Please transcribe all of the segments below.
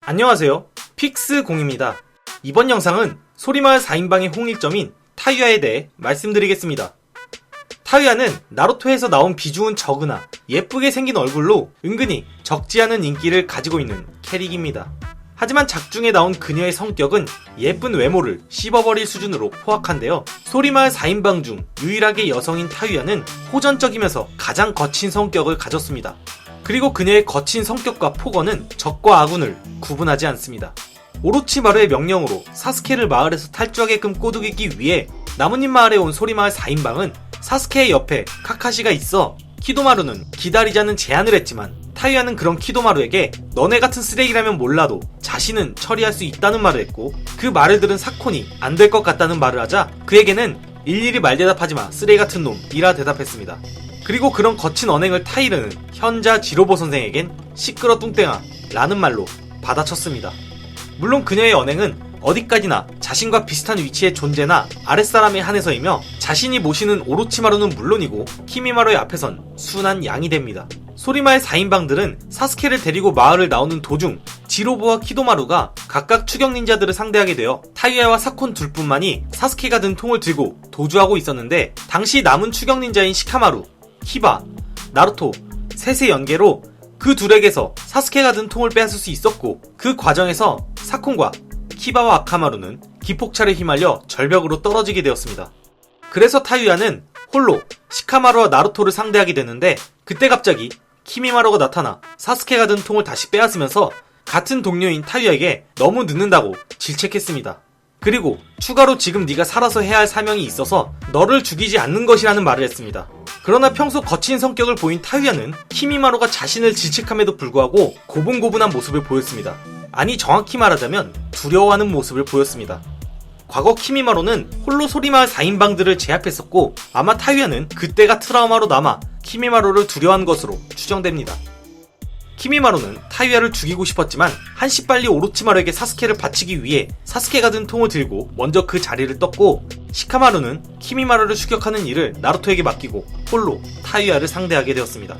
안녕하세요, 픽스공입니다. 이번 영상은 소리마을 4인방의 홍일점인 타유야에 대해 말씀드리겠습니다. 타유야는 나루토에서 나온 비중은 적으나 예쁘게 생긴 얼굴로 은근히 적지 않은 인기를 가지고 있는 캐릭입니다. 하지만 작중에 나온 그녀의 성격은 예쁜 외모를 씹어버릴 수준으로 포악한데요. 소리마을 4인방 중 유일하게 여성인 타유야는 호전적이면서 가장 거친 성격을 가졌습니다. 그리고 그녀의 거친 성격과 폭언은 적과 아군을 구분하지 않습니다. 오로치마루의 명령으로 사스케를 마을에서 탈주하게끔 꼬드기기 위해 나뭇잎 마을에 온 소리마을 4인방은 사스케의 옆에 카카시가 있어 키도마루는 기다리자는 제안을 했지만 타유야는 그런 키도마루에게 너네 같은 쓰레기라면 몰라도 자신은 처리할 수 있다는 말을 했고, 그 말을 들은 사콘이 안 될 것 같다는 말을 하자 그에게는 일일이 말대답하지마 쓰레기 같은 놈이라 대답했습니다. 그리고 그런 거친 언행을 타이르는 현자 지로보 선생에겐 시끄러 뚱땡아 라는 말로 받아쳤습니다. 물론 그녀의 언행은 어디까지나 자신과 비슷한 위치의 존재나 아랫사람에 한해서이며 자신이 모시는 오로치마루는 물론이고 키미마루의 앞에선 순한 양이 됩니다. 소리마의 4인방들은 사스케를 데리고 마을을 나오는 도중 지로보와 키도마루가 각각 추격 닌자들을 상대하게 되어 타유야와 사콘 둘뿐만이 사스케가 든 통을 들고 도주하고 있었는데, 당시 남은 추격 닌자인 시카마루, 키바, 나루토 셋의 연계로 그 둘에게서 사스케가 든 통을 빼앗을 수 있었고, 그 과정에서 사콘과 키바와 아카마루는 기폭차를 휘말려 절벽으로 떨어지게 되었습니다. 그래서 타유야는 홀로 시카마루와 나루토를 상대하게 되는데, 그때 갑자기 키미마루가 나타나 사스케가 든 통을 다시 빼앗으면서 같은 동료인 타유야에게 너무 늦는다고 질책했습니다. 그리고 추가로 지금 네가 살아서 해야 할 사명이 있어서 너를 죽이지 않는 것이라는 말을 했습니다. 그러나 평소 거친 성격을 보인 타유야는 키미마루가 자신을 질책함에도 불구하고 고분고분한 모습을 보였습니다. 아니, 정확히 말하자면 두려워하는 모습을 보였습니다. 과거 키미마루는 홀로 소리마을 4인방들을 제압했었고, 아마 타유야는 그때가 트라우마로 남아 키미마루를 두려워한 것으로 추정됩니다. 키미마루는 타유야를 죽이고 싶었지만 한시빨리 오로치마루에게 사스케를 바치기 위해 사스케가 든 통을 들고 먼저 그 자리를 떴고, 시카마루는 키미마루를 추격하는 일을 나루토에게 맡기고 홀로 타유야를 상대하게 되었습니다.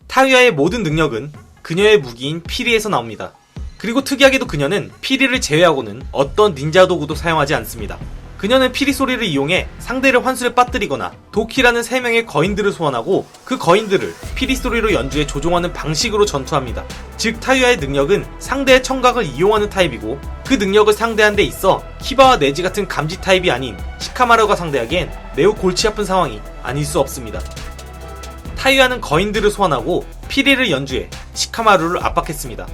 타유야의 모든 능력은 그녀의 무기인 피리에서 나옵니다. 그리고 특이하게도 그녀는 피리를 제외하고는 어떤 닌자 도구도 사용하지 않습니다. 그녀는 피리 소리를 이용해 상대를 환술에 빠뜨리거나 도키라는 3명의 거인들을 소환하고 그 거인들을 피리 소리로 연주해 조종하는 방식으로 전투합니다. 즉, 타유야의 능력은 상대의 청각을 이용하는 타입이고, 그 능력을 상대하는 데 있어 키바와 네지 같은 감지 타입이 아닌 시카마루가 상대하기엔 매우 골치 아픈 상황이 아닐 수 없습니다. 타유야는 거인들을 소환하고 피리를 연주해 시카마루를 압박했습니다.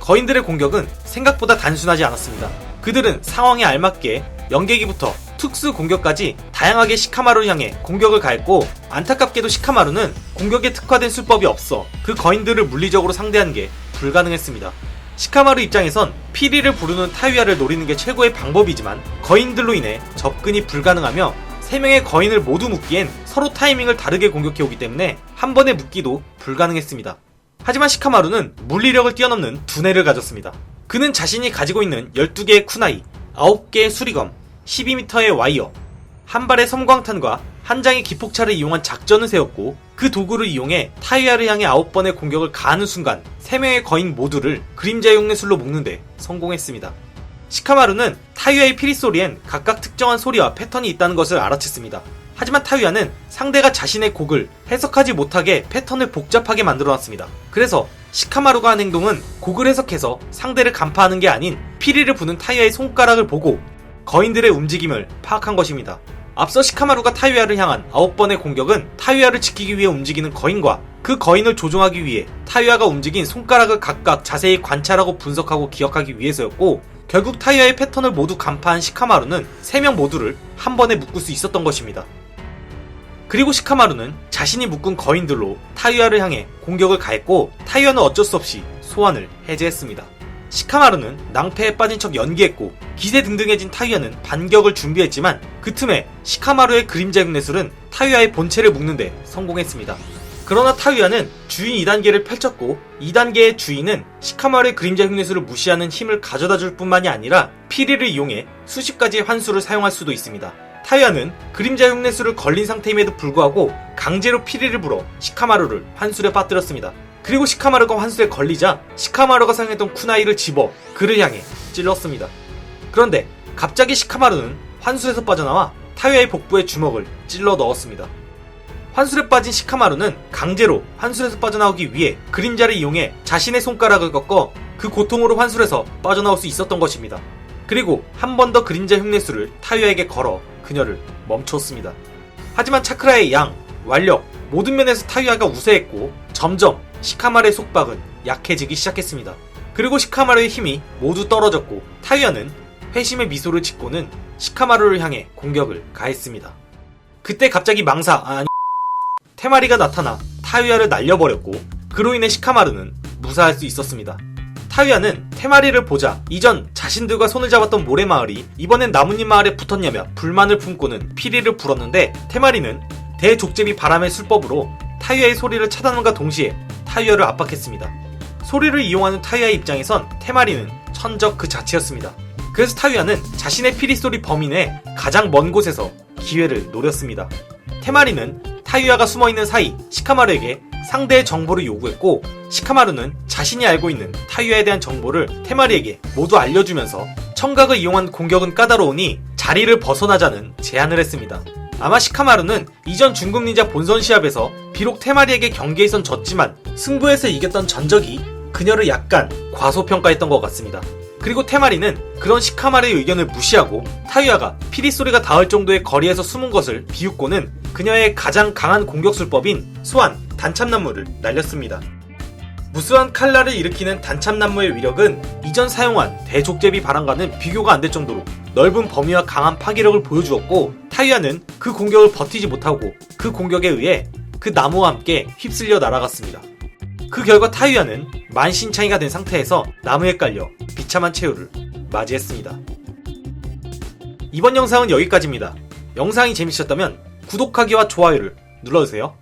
거인들의 공격은 생각보다 단순하지 않았습니다. 그들은 상황에 알맞게 연계기부터 특수 공격까지 다양하게 시카마루를 향해 공격을 가했고, 안타깝게도 시카마루는 공격에 특화된 수법이 없어 그 거인들을 물리적으로 상대하는 게 불가능했습니다. 시카마루 입장에선 피리를 부르는 타유야를 노리는 게 최고의 방법이지만 거인들로 인해 접근이 불가능하며 3명의 거인을 모두 묶기엔 서로 타이밍을 다르게 공격해오기 때문에 한 번에 묶기도 불가능했습니다. 하지만 시카마루는 물리력을 뛰어넘는 두뇌를 가졌습니다. 그는 자신이 가지고 있는 12개의 쿠나이, 9개의 수리검, 12m의 와이어, 한 발의 섬광탄과 한 장의 기폭차를 이용한 작전을 세웠고, 그 도구를 이용해 타유야를 향해 9번의 공격을 가하는 순간 3명의 거인 모두를 그림자 용례술로 묶는데 성공했습니다. 시카마루는 타유야의 피리 소리엔 각각 특정한 소리와 패턴이 있다는 것을 알아챘습니다. 하지만 타유야는 상대가 자신의 곡을 해석하지 못하게 패턴을 복잡하게 만들어놨습니다. 그래서 시카마루가 한 행동은 곡을 해석해서 상대를 간파하는 게 아닌 피리를 부는 타유야의 손가락을 보고 거인들의 움직임을 파악한 것입니다. 앞서 시카마루가 타유야를 향한 9번의 공격은 타유야를 지키기 위해 움직이는 거인과 그 거인을 조종하기 위해 타유야가 움직인 손가락을 각각 자세히 관찰하고 분석하고 기억하기 위해서였고, 결국 타유야의 패턴을 모두 간파한 시카마루는 3명 모두를 한 번에 묶을 수 있었던 것입니다. 그리고 시카마루는 자신이 묶은 거인들로 타유야를 향해 공격을 가했고, 타유야는 어쩔 수 없이 소환을 해제했습니다. 시카마루는 낭패에 빠진 척 연기했고, 기세등등해진 타유야는 반격을 준비했지만 그 틈에 시카마루의 그림자 흉내술은 타유야의 본체를 묶는데 성공했습니다. 그러나 타유야는 주인 2단계를 펼쳤고, 2단계의 주인은 시카마루의 그림자 흉내술을 무시하는 힘을 가져다줄 뿐만이 아니라 피리를 이용해 수십 가지의 환수를 사용할 수도 있습니다. 타유야는 그림자 흉내술을 걸린 상태임에도 불구하고 강제로 피리를 불어 시카마루를 환술에 빠뜨렸습니다. 그리고 시카마루가 환술에 걸리자 시카마루가 사용했던 쿠나이를 집어 그를 향해 찔렀습니다. 그런데 갑자기 시카마루는 환술에서 빠져나와 타유야의 복부에 주먹을 찔러 넣었습니다. 환술에 빠진 시카마루는 강제로 환술에서 빠져나오기 위해 그림자를 이용해 자신의 손가락을 꺾어 그 고통으로 환술에서 빠져나올 수 있었던 것입니다. 그리고 한 번 더 그림자 흉내술을 타유야에게 걸어 그녀를 멈췄습니다. 하지만 차크라의 양, 완력, 모든 면에서 타유야가 우세했고 점점 시카마루의 속박은 약해지기 시작했습니다. 그리고 시카마루의 힘이 모두 떨어졌고 타유야는 회심의 미소를 짓고는 시카마루를 향해 공격을 가했습니다. 그때 갑자기 테마리가 나타나 타유야를 날려버렸고 그로 인해 시카마루는 무사할 수 있었습니다. 타유야는 테마리를 보자 이전 자신들과 손을 잡았던 모래마을이 이번엔 나뭇잎 마을에 붙었냐며 불만을 품고는 피리를 불었는데 테마리는 대족제비 바람의 술법으로 타유야의 소리를 차단함과 동시에 타유야를 압박했습니다. 소리를 이용하는 타유야의 입장에선 테마리는 천적 그 자체였습니다. 그래서 타유야는 자신의 피리소리 범위 내 가장 먼 곳에서 기회를 노렸습니다. 테마리는 타유야가 숨어있는 사이 시카마루에게 상대의 정보를 요구했고 시카마루는 자신이 알고 있는 타유야에 대한 정보를 테마리에게 모두 알려주면서 청각을 이용한 공격은 까다로우니 자리를 벗어나자는 제안을 했습니다. 아마 시카마루는 이전 중급 닌자 본선 시합에서 비록 테마리에게 경기에선 졌지만 승부에서 이겼던 전적이 그녀를 약간 과소평가했던 것 같습니다. 그리고 테마리는 그런 시카마루의 의견을 무시하고 타유야가 피리 소리가 닿을 정도의 거리에서 숨은 것을 비웃고는 그녀의 가장 강한 공격술법인 소환 단참나무를 날렸습니다. 무수한 칼날을 일으키는 단참나무의 위력은 이전 사용한 대족제비 바람과는 비교가 안 될 정도로 넓은 범위와 강한 파괴력을 보여주었고 타유야는 그 공격을 버티지 못하고 그 공격에 의해 그 나무와 함께 휩쓸려 날아갔습니다. 그 결과 타유야는 만신창이가 된 상태에서 나무에 깔려 비참한 최후를 맞이했습니다. 이번 영상은 여기까지입니다. 영상이 재밌으셨다면 구독하기와 좋아요를 눌러주세요.